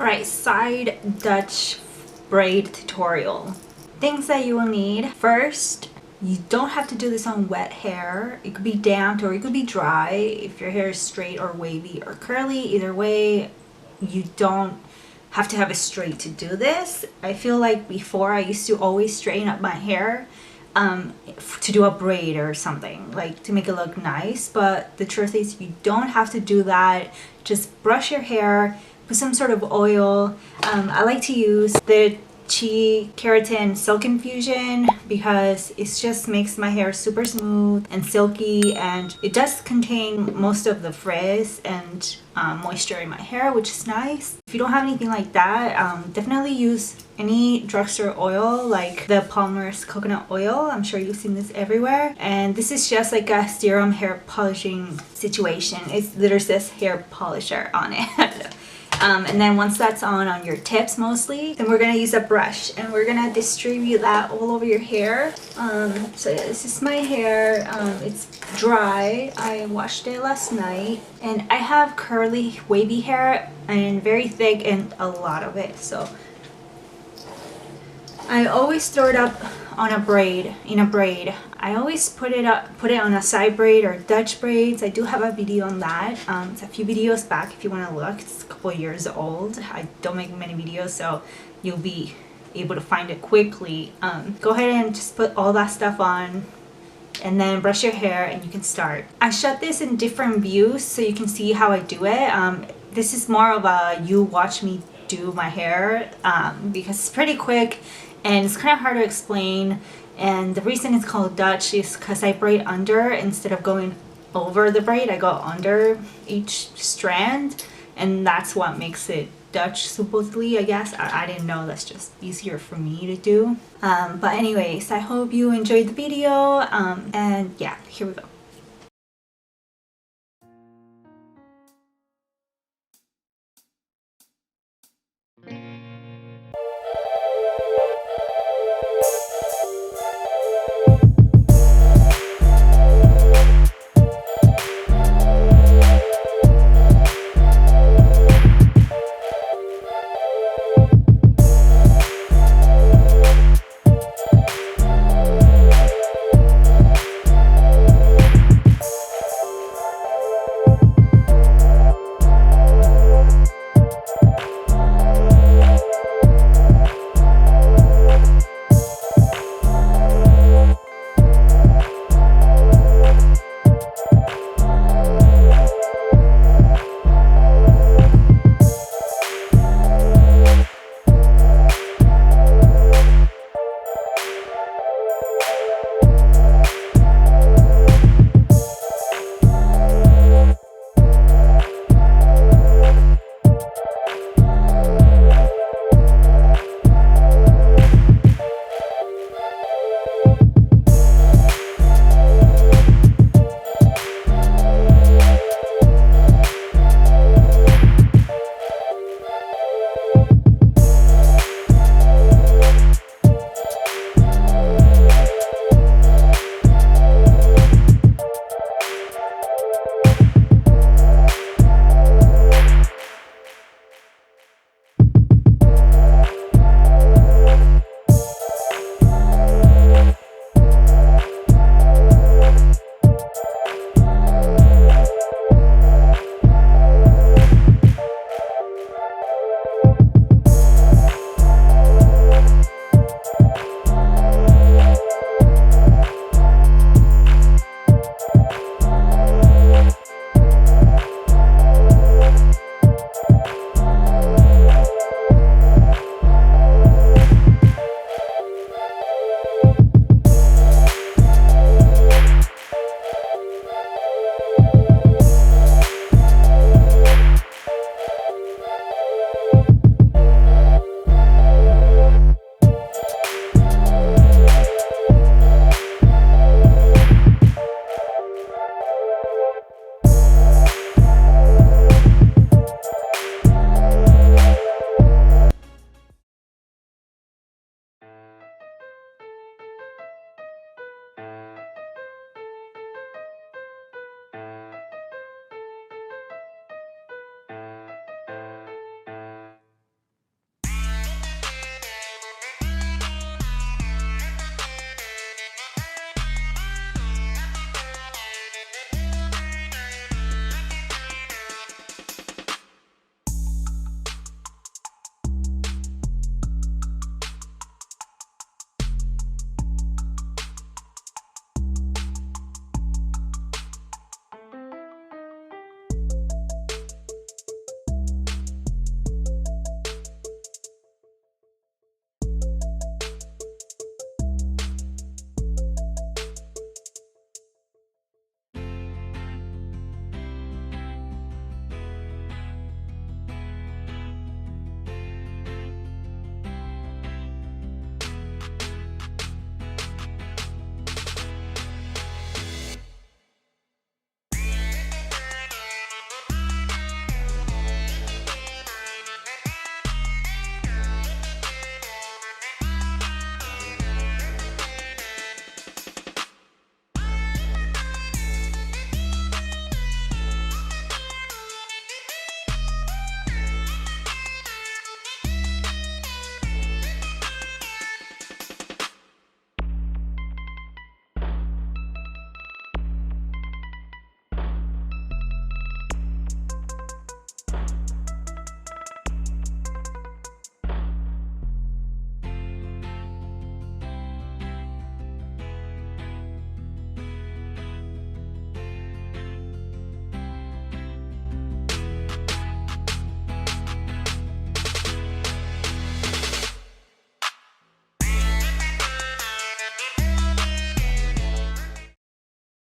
Alright, side Dutch braid tutorial. Things that you will need. First, you don't have to do this on wet hair. It could be damp or it could be dry. If your hair is straight or wavy or curly, either way, you don't have to have it straight to do this. I feel like before I used to always straighten up my hair to do a braid or something, like to make it look nice, but the truth is you don't have to do that. Just brush your hair, put some sort of oil. I like to use the Chi Keratin Silk Infusion because it just makes my hair super smooth and silky, and it does contain most of the frizz and moisture in my hair, which is nice. If you don't have anything like that, definitely use any drugstore oil like the Palmer's coconut oil. I'm sure you've seen this everywhere, and this is just like a serum hair polishing situation. There's this hair polisher on it. And then once that's on your tips mostly, then we're gonna use a brush and we're gonna distribute that all over your hair. So yeah, this is my hair. It's dry. I washed it last night, and I have curly wavy hair and very thick and a lot of it. So I always throw it up on a braid, in a braid. I always put it on a side braid or Dutch braids. I do have a video on that. It's a few videos back if you want to look. It's a couple years old. I don't make many videos, so you'll be able to find it quickly. Go ahead and just put all that stuff on and then brush your hair and you can start. I shot this in different views so you can see how I do it. This is more of a you watch me do my hair because it's pretty quick and it's kind of hard to explain. And the reason it's called Dutch is because I braid under instead of going over the braid. I go under each strand, and that's what makes it Dutch, supposedly, I guess. I didn't know. That's just easier for me to do. But anyways, I hope you enjoyed the video, and yeah, here we go.